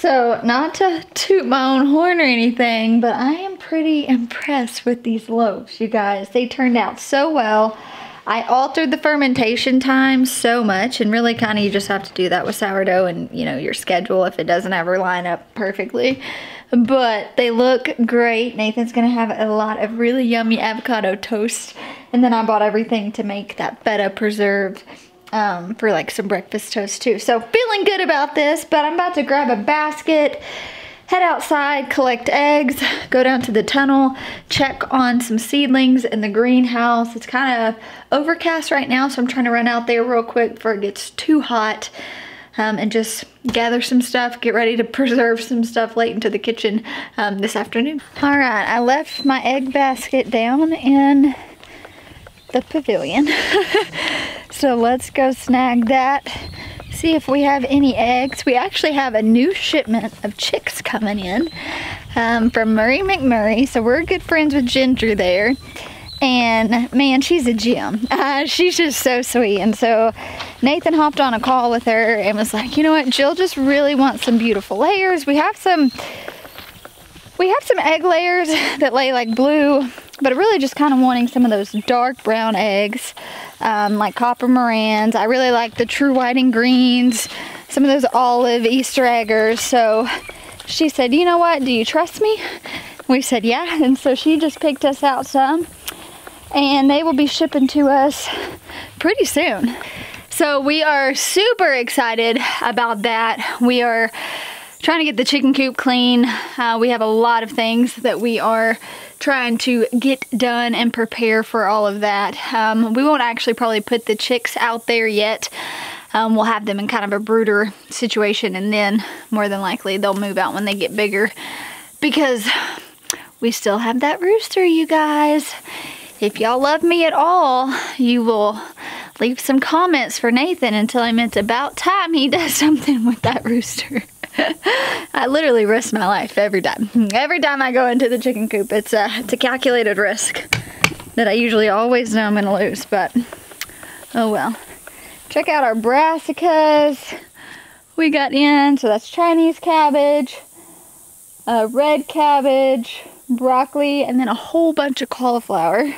So, not to toot my own horn or anything, but I am pretty impressed with these loaves, you guys. They turned out so well. I altered the fermentation time so much, and really kind of you just have to do that with sourdough and, you know, your schedule if it doesn't ever line up perfectly. But they look great. Nathan's gonna have a lot of really yummy avocado toast. And then I bought everything to make that feta preserved for like some breakfast toast too. So feeling good about this, but I'm about to grab a basket, head outside, collect eggs, go down to the tunnel, check on some seedlings in the greenhouse. It's kind of overcast right now, so I'm trying to run out there real quick before it gets too hot and just gather some stuff, get ready to preserve some stuff late into the kitchen this afternoon. All right, I left my egg basket down in the pavilion. So let's go snag that, see if we have any eggs. We actually have a new shipment of chicks coming in from Murray McMurray. So we're good friends with Ginger there. And man, she's a gem. She's just so sweet. And so Nathan hopped on a call with her and was like, you know what, Jill just really wants some beautiful layers. We have some egg layers that lay like blue, but really just kind of wanting some of those dark brown eggs, like copper morans. I really like the true white and greens, some of those olive Easter eggers. So she said, you know what, do you trust me? We said, yeah. And so she just picked us out some, and they will be shipping to us pretty soon. So we are super excited about that. We are trying to get the chicken coop clean. We have a lot of things that we are trying to get done and prepare for all of that. We won't actually probably put the chicks out there yet. We'll have them in kind of a brooder situation, and then more than likely they'll move out when they get bigger, because we still have that rooster, you guys. If y'all love me at all, you will leave some comments for Nathan and tell him it's about time he does something with that rooster. I literally risk my life every time. Every time I go into the chicken coop, it's a calculated risk that I usually always know I'm gonna lose, but oh well. Check out our brassicas we got in. So that's Chinese cabbage, red cabbage, broccoli, and then a whole bunch of cauliflower.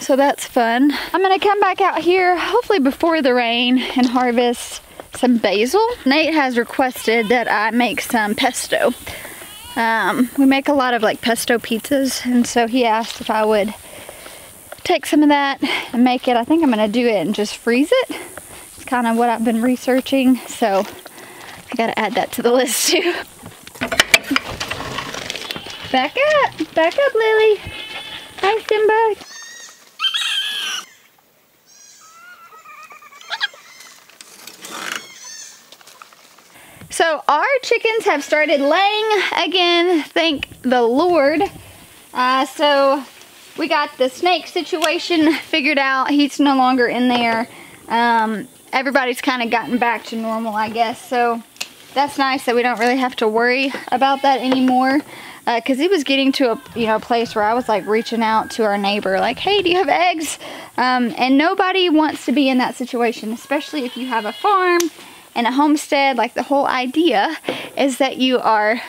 So that's fun. I'm gonna come back out here hopefully before the rain and harvest some basil. Nate has requested that I make some pesto. We make a lot of like pesto pizzas, and so he asked if I would take some of that and make it. I think I'm gonna do it and just freeze it. It's kind of what I've been researching, so I gotta add that to the list too. Back up, Lily. Hi, Simba. So our chickens have started laying again, thank the Lord. So we got the snake situation figured out. He's no longer in there. Everybody's kind of gotten back to normal, I guess. So that's nice that we don't really have to worry about that anymore. Because it was getting to a place where I was like reaching out to our neighbor, like, hey, do you have eggs? And nobody wants to be in that situation, especially if you have a farm and a homestead. Like, the whole idea is that you are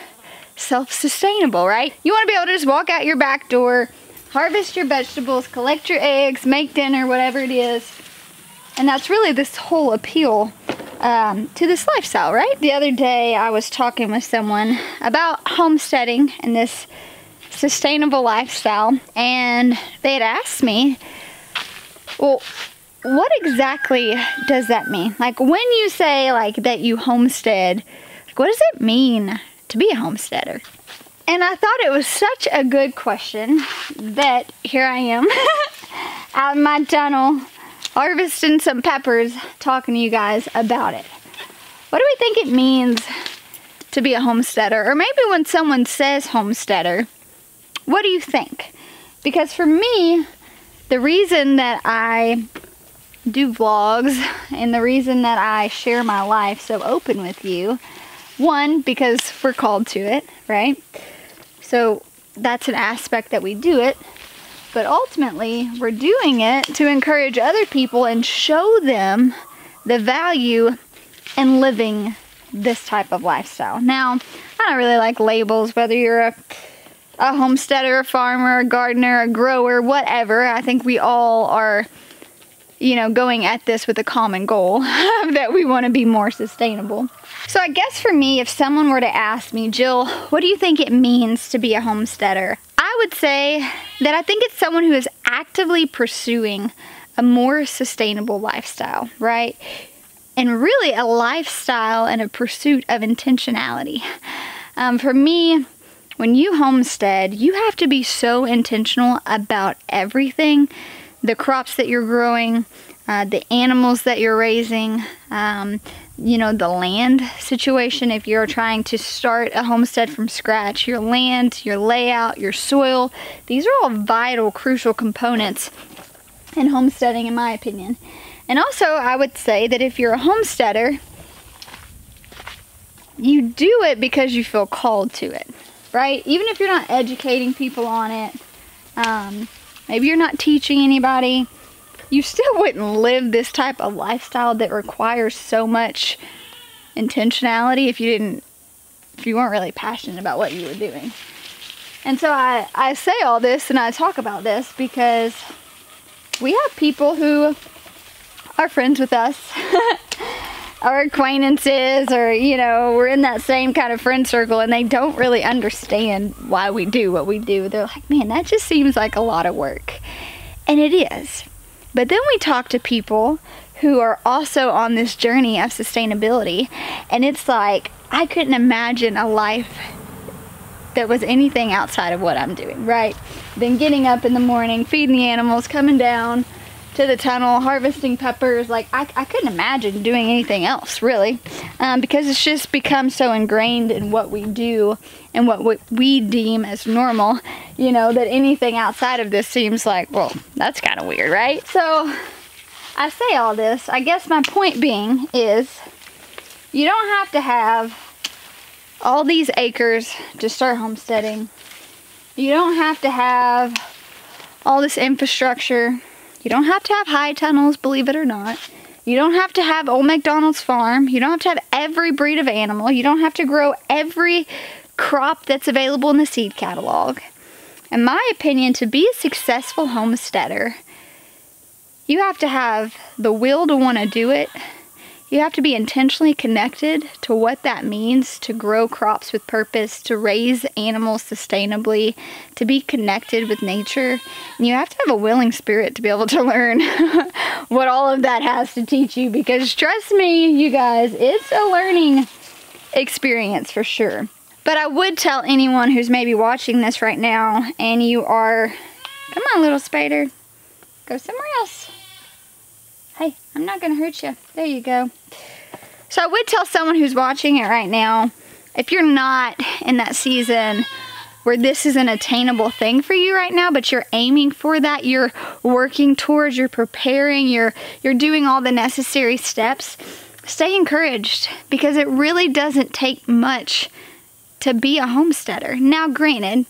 self-sustainable, right? You want to be able to just walk out your back door, harvest your vegetables, collect your eggs, make dinner, whatever it is. And that's really this whole appeal to this lifestyle, right? The other day I was talking with someone about homesteading and this sustainable lifestyle, and they had asked me, well, what exactly does that mean? Like, when you say like that you homestead, like, what does it mean to be a homesteader? And I thought it was such a good question that here I am out in my tunnel harvesting some peppers, talking to you guys about it. What do we think it means to be a homesteader? Or maybe when someone says homesteader, what do you think? Because for me, the reason that I do vlogs and the reason that I share my life so open with you, one, because we're called to it, right? So that's an aspect that we do it. But ultimately, we're doing it to encourage other people and show them the value in living this type of lifestyle. Now, I don't really like labels, whether you're a homesteader, a farmer, a gardener, a grower, whatever. I think we all are, you know, going at this with a common goal that we want to be more sustainable. So I guess for me, if someone were to ask me, Jill, what do you think it means to be a homesteader? I would say that I think it's someone who is actively pursuing a more sustainable lifestyle, right? And really a lifestyle and a pursuit of intentionality. For me, when you homestead, you have to be so intentional about everything. The crops that you're growing, the animals that you're raising, you know, the land situation. If you're trying to start a homestead from scratch, your land, your layout, your soil, these are all vital, crucial components in homesteading, in my opinion. And also, I would say that if you're a homesteader, you do it because you feel called to it, right? Even if you're not educating people on it, maybe you're not teaching anybody, you still wouldn't live this type of lifestyle that requires so much intentionality if you weren't really passionate about what you were doing. And so I say all this and I talk about this because we have people who are friends with us, our acquaintances, or, you know, we're in that same kind of friend circle, and they don't really understand why we do what we do. They're like, man, that just seems like a lot of work. And it is. But then we talk to people who are also on this journey of sustainability, and it's like, I couldn't imagine a life that was anything outside of what I'm doing, right? Then getting up in the morning, feeding the animals, coming down to the tunnel, harvesting peppers. Like, I couldn't imagine doing anything else, really, because it's just become so ingrained in what we do and what we deem as normal, you know, that anything outside of this seems like, well, that's kind of weird, right? So I say all this, I guess my point being is, you don't have to have all these acres to start homesteading. You don't have to have all this infrastructure. You don't have to have high tunnels, believe it or not. You don't have to have Old MacDonald's farm. You don't have to have every breed of animal. You don't have to grow every crop that's available in the seed catalog. In my opinion, to be a successful homesteader, you have to have the will to want to do it. You have to be intentionally connected to what that means to grow crops with purpose, to raise animals sustainably, to be connected with nature. And you have to have a willing spirit to be able to learn what all of that has to teach you, because trust me, you guys, it's a learning experience for sure. But I would tell anyone who's maybe watching this right now and you are, come on little spider, go somewhere else. Hey, I'm not going to hurt you. There you go. So I would tell someone who's watching it right now, if you're not in that season where this is an attainable thing for you right now, but you're aiming for that, you're working towards, you're preparing, you're doing all the necessary steps, stay encouraged, because it really doesn't take much to be a homesteader. Now, granted,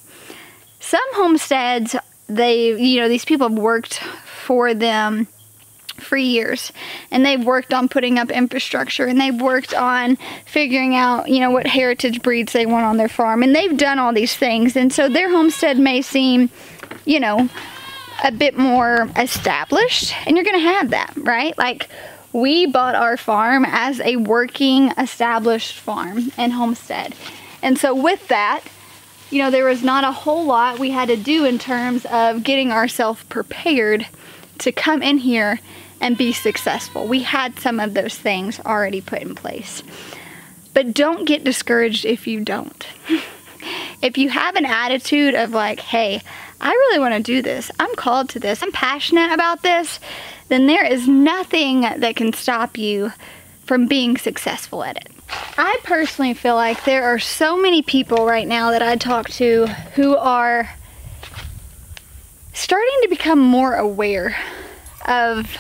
some homesteads, these people have worked for them for years, and they've worked on putting up infrastructure, and they've worked on figuring out, what heritage breeds they want on their farm, and they've done all these things, and so their homestead may seem, a bit more established, and you're gonna have that, right? Like, we bought our farm as a working, established farm and homestead, and so with that, there was not a whole lot we had to do in terms of getting ourselves prepared to come in here and be successful. We had some of those things already put in place. But don't get discouraged if you don't. If you have an attitude of like, hey, I really want to do this, I'm called to this, I'm passionate about this, then there is nothing that can stop you from being successful at it. I personally feel like there are so many people right now that I talk to who are starting to become more aware of,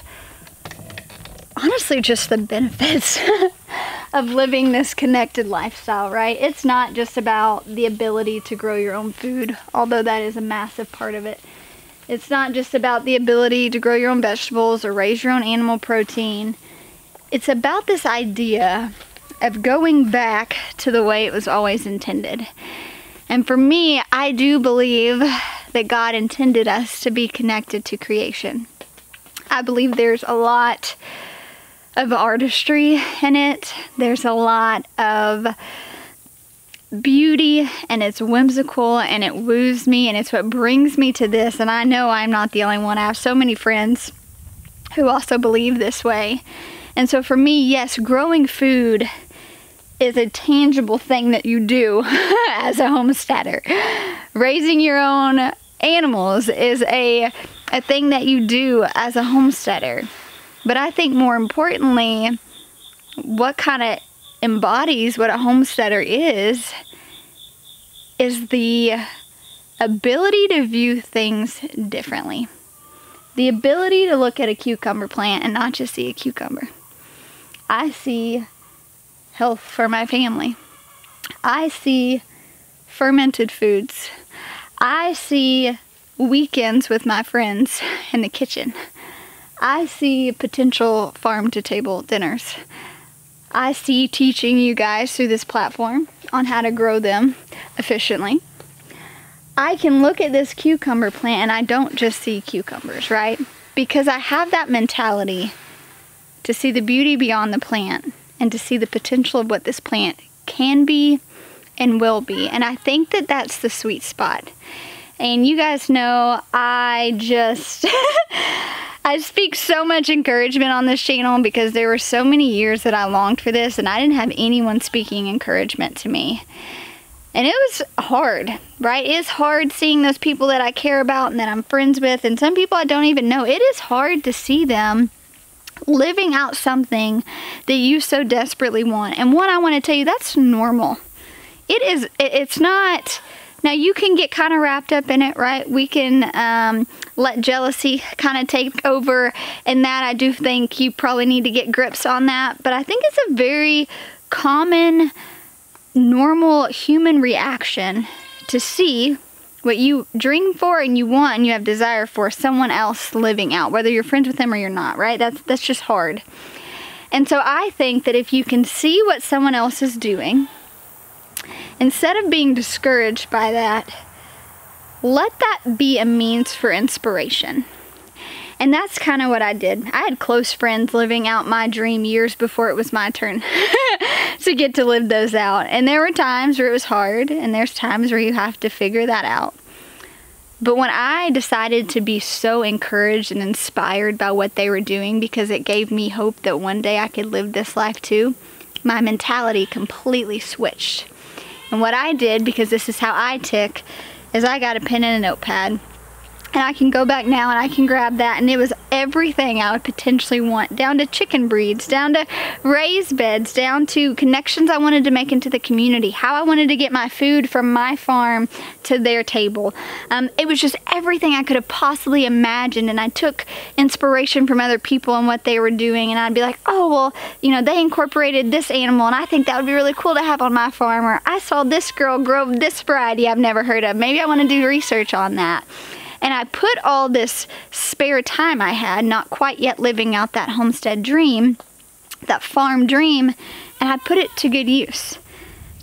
honestly, just the benefits of living this connected lifestyle, right? It's not just about the ability to grow your own food, although that is a massive part of it. It's not just about the ability to grow your own vegetables or raise your own animal protein. It's about this idea of going back to the way it was always intended. And for me, I do believe that God intended us to be connected to creation. I believe there's a lot of artistry in it. There's a lot of beauty, and it's whimsical, and it woos me, and it's what brings me to this. And I know I'm not the only one. I have so many friends who also believe this way. And so for me, yes, growing food is a tangible thing that you do as a homesteader. Raising your own animals is a thing that you do as a homesteader. But I think more importantly, what kind of embodies what a homesteader is the ability to view things differently. The ability to look at a cucumber plant and not just see a cucumber. I see health for my family. I see fermented foods. I see weekends with my friends in the kitchen. I see potential farm-to-table dinners. I see teaching you guys through this platform on how to grow them efficiently. I can look at this cucumber plant and I don't just see cucumbers, right? Because I have that mentality to see the beauty beyond the plant and to see the potential of what this plant can be and will be. And I think that that's the sweet spot. And you guys know I just I speak so much encouragement on this channel because there were so many years that I longed for this and I didn't have anyone speaking encouragement to me. And it was hard, right? It's hard seeing those people that I care about and that I'm friends with, and some people I don't even know. It is hard to see them living out something that you so desperately want. And one, I want to tell you, that's normal. It's not. Now you can get kind of wrapped up in it, right? We can let jealousy kind of take over, and that I do think you probably need to get grips on that. But I think it's a very common, normal human reaction to see what you dream for and you want and you have desire for someone else living out, whether you're friends with them or you're not, right? That's just hard. And so I think that if you can see what someone else is doing, instead of being discouraged by that, let that be a means for inspiration. And that's kind of what I did. I had close friends living out my dream years before it was my turn to get to live those out. And there were times where it was hard, and there's times where you have to figure that out. But when I decided to be so encouraged and inspired by what they were doing because it gave me hope that one day I could live this life too, my mentality completely switched. And what I did, because this is how I tick, is I got a pen and a notepad. And I can go back now and I can grab that, and it was everything I would potentially want, down to chicken breeds, down to raised beds, down to connections I wanted to make into the community, how I wanted to get my food from my farm to their table. It was just everything I could have possibly imagined, and I took inspiration from other people and what they were doing, and I'd be like, oh, well, you know, they incorporated this animal, and I think that would be really cool to have on my farm, or I saw this girl grow this variety I've never heard of. Maybe I want to do research on that. And I put all this spare time I had, not quite yet living out that homestead dream, that farm dream, and I put it to good use.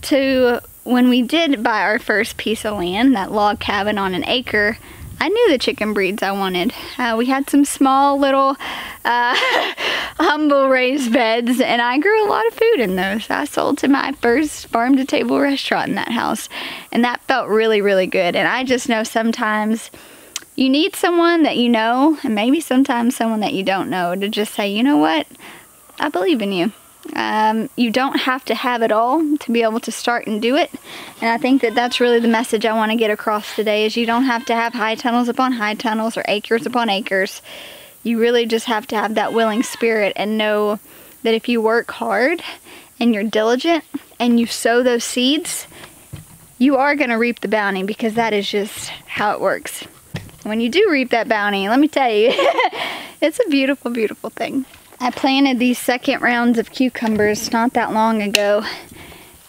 To when we did buy our first piece of land, that log cabin on an acre, I knew the chicken breeds I wanted. We had some small little humble raised beds, and I grew a lot of food in those. I sold to my first farm-to-table restaurant in that house, and that felt really, really good. And I just know sometimes you need someone that you know, and maybe sometimes someone that you don't know, to just say, you know what, I believe in you. You don't have to have it all to be able to start and do it. And I think that that's really the message I want to get across today, is you don't have to have high tunnels upon high tunnels or acres upon acres. You really just have to have that willing spirit and know that if you work hard and you're diligent and you sow those seeds, you are going to reap the bounty, because that is just how it works. When you do reap that bounty, let me tell you, it's a beautiful, beautiful thing. I planted these second rounds of cucumbers not that long ago,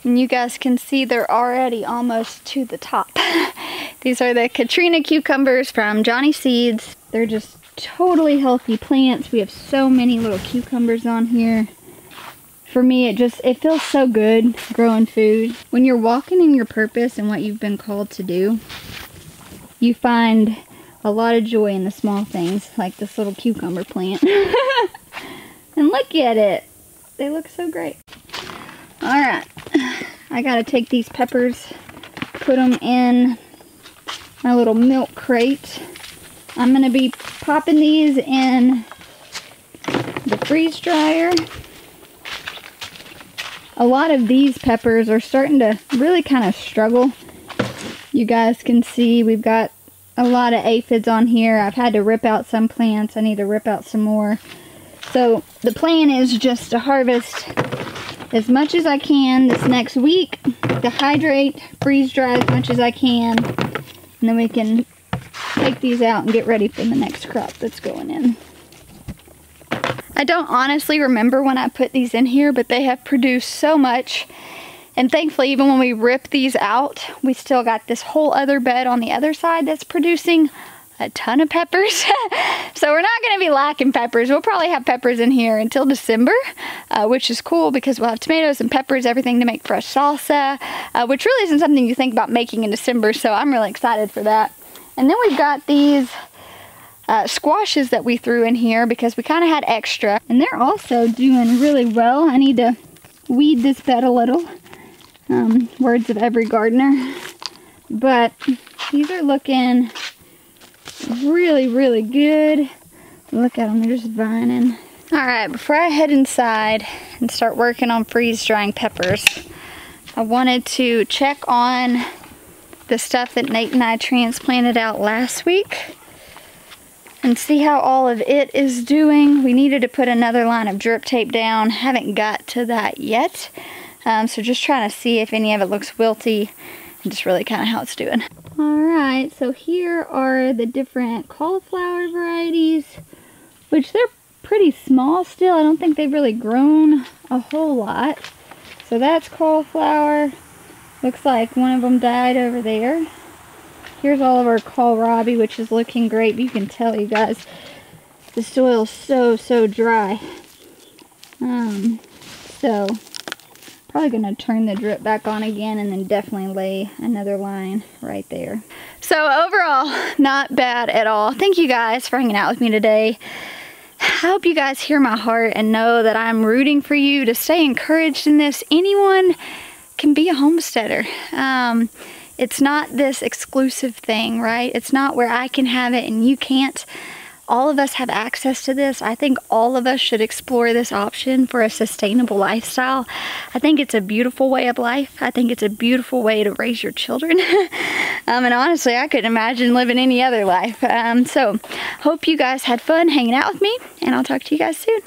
and you guys can see they're already almost to the top. These are the Katrina cucumbers from Johnny Seeds. They're just totally healthy plants. We have so many little cucumbers on here. For me, it feels so good growing food. When you're walking in your purpose and what you've been called to do, you find a lot of joy in the small things, like this little cucumber plant. And look at it. They look so great. Alright, I gotta take these peppers, put them in my little milk crate. I'm gonna be popping these in the freeze dryer. A lot of these peppers are starting to really kind of struggle. You guys can see we've got a lot of aphids on here. I've had to rip out some plants. I need to rip out some more. So the plan is just to harvest as much as I can this next week, dehydrate, freeze dry as much as I can, and then we can take these out and get ready for the next crop that's going in. I don't honestly remember when I put these in here, but they have produced so much. And thankfully, even when we rip these out, we still got this whole other bed on the other side that's producing a ton of peppers. So we're not going to be lacking peppers. We'll probably have peppers in here until December, which is cool because we'll have tomatoes and peppers, everything to make fresh salsa, which really isn't something you think about making in December, so I'm really excited for that. And then we've got these squashes that we threw in here because we kind of had extra, and they're also doing really well. I need to weed this bed a little. Words of every gardener. But these are looking really, really good. Look at them, they're just vining. Alright, before I head inside and start working on freeze drying peppers, I wanted to check on the stuff that Nate and I transplanted out last week and see how all of it is doing. We needed to put another line of drip tape down. Haven't got to that yet. So just trying to see if any of it looks wilty and just really kind of how it's doing. Alright, so here are the different cauliflower varieties, which they're pretty small still. I don't think they've really grown a whole lot. So that's cauliflower. Looks like one of them died over there. Here's all of our kohlrabi, which is looking great. You can tell, you guys, the soil's so dry. So probably gonna turn the drip back on again and then definitely lay another line right there. So overall, not bad at all. Thank you guys for hanging out with me today. I hope you guys hear my heart and know that I'm rooting for you to stay encouraged in this. Anyone can be a homesteader. It's not this exclusive thing, right? It's not where I can have it and you can't. All of us have access to this. I think all of us should explore this option for a sustainable lifestyle. I think it's a beautiful way of life. I think it's a beautiful way to raise your children. And honestly, I couldn't imagine living any other life. So hope you guys had fun hanging out with me, and I'll talk to you guys soon.